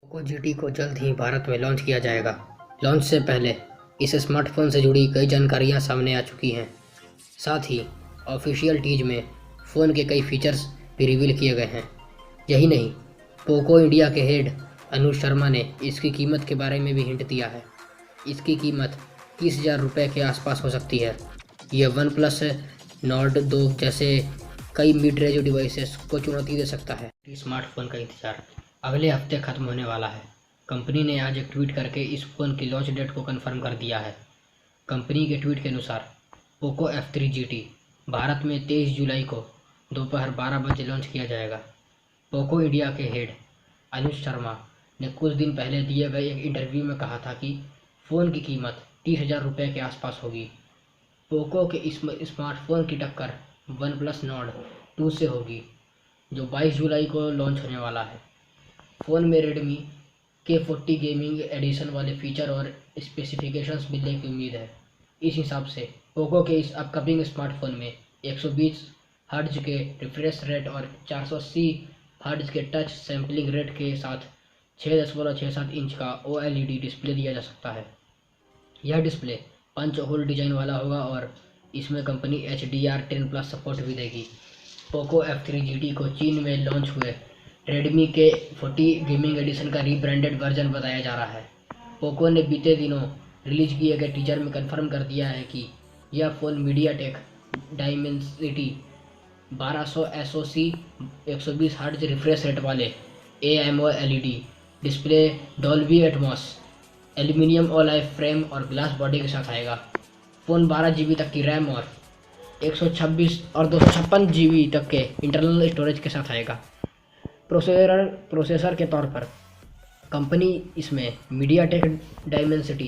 Poco GT को जल्द ही भारत में लॉन्च किया जाएगा। लॉन्च से पहले इस स्मार्टफोन से जुड़ी कई जानकारियां सामने आ चुकी हैं। साथ ही ऑफिशियल टीज में फ़ोन के कई फीचर्स भी रिवील किए गए हैं। यही नहीं, पोको इंडिया के हेड अनुज शर्मा ने इसकी कीमत के बारे में भी हिंट दिया है। इसकी कीमत 30,000 रुपये के आसपास हो सकती है। यह वन प्लस नॉर्ड 2 जैसे कई मिड रेंज डिवाइसेस को चुनौती दे सकता है। स्मार्टफोन का इंतजार अगले हफ्ते खत्म होने वाला है। कंपनी ने आज एक ट्वीट करके इस फ़ोन की लॉन्च डेट को कंफर्म कर दिया है। कंपनी के ट्वीट के अनुसार पोको F3 GT भारत में 23 जुलाई को दोपहर 12 बजे लॉन्च किया जाएगा। पोको इंडिया के हेड अनुज शर्मा ने कुछ दिन पहले दिए गए एक इंटरव्यू में कहा था कि फ़ोन की कीमत 30,000 रुपये के आसपास होगी। पोको के इस स्मार्टफोन की टक्कर वन प्लस नॉर्ड 2 से होगी, जो 22 जुलाई को लॉन्च होने वाला है। फ़ोन में रेडमी K40 गेमिंग एडिशन वाले फीचर और स्पेसिफिकेशंस मिलने की उम्मीद है। इस हिसाब से पोको के इस अपकमिंग स्मार्टफोन में 120 हर्ट्ज के रिफ्रेश रेट और 480 हर्ट्ज के टच सैम्पलिंग रेट के साथ 6.67 इंच का OLED डिस्प्ले दिया जा सकता है। यह डिस्प्ले पंच होल डिज़ाइन वाला होगा और इसमें कंपनी HDR10+ सपोर्ट भी देगी। पोको F3 GT को चीन में लॉन्च हुए रेडमी K40 गेमिंग एडिशन का रीब्रांडेड वर्जन बताया जा रहा है। पोको ने बीते दिनों रिलीज किए गए टीजर में कंफर्म कर दिया है कि यह phone MediaTek Dimensity 1200 SoC 120 hertz refresh rate वाले AMOLED display, Dolby Atmos, aluminium alloy frame और ग्लास बॉडी के साथ आएगा। फ़ोन 12 GB तक की रैम और 126 और 256 GB तक के इंटरनल स्टोरेज के साथ आएगा। प्रोसेसर के तौर पर कंपनी इसमें MediaTek Dimensity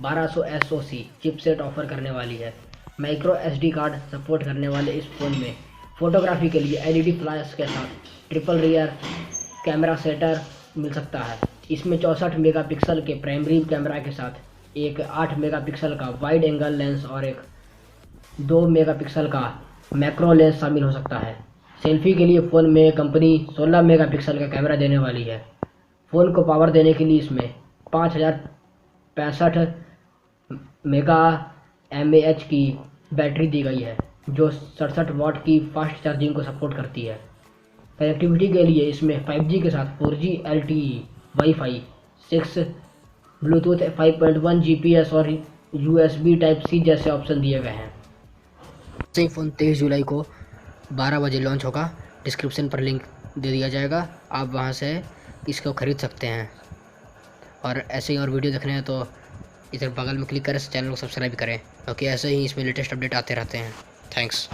1200 SoC chipset offer करने वाली है। माइक्रो SD कार्ड सपोर्ट करने वाले इस फ़ोन में फोटोग्राफी के लिए LED फ्लैश के साथ ट्रिपल रियर कैमरा सेटर मिल सकता है। इसमें 64 मेगापिक्सल के प्राइमरी कैमरा के साथ एक 8 मेगापिक्सल का वाइड एंगल लेंस और एक 2 मेगापिक्सल का मैक्रो लेंस शामिल हो सकता है। सेल्फी के लिए फ़ोन में कंपनी 16 मेगापिक्सल का कैमरा देने वाली है। फ़ोन को पावर देने के लिए इसमें 5065 मेगा mAh की बैटरी दी गई है, जो 67 वाट की फास्ट चार्जिंग को सपोर्ट करती है। कनेक्टिविटी के लिए इसमें 5G के साथ 4G LTE, wifi 6, Bluetooth 5.1 GPS और USB Type-C जैसे ऑप्शन दिए गए हैं। ये फ़ोन 23 जुलाई को 12 बजे लॉन्च होगा। डिस्क्रिप्शन पर लिंक दे दिया जाएगा, आप वहां से इसको ख़रीद सकते हैं। और ऐसे ही और वीडियो देखने हैं तो इधर बगल में क्लिक करें, चैनल को सब्सक्राइब करें, क्योंकि ऐसे ही इसमें लेटेस्ट अपडेट आते रहते हैं। थैंक्स।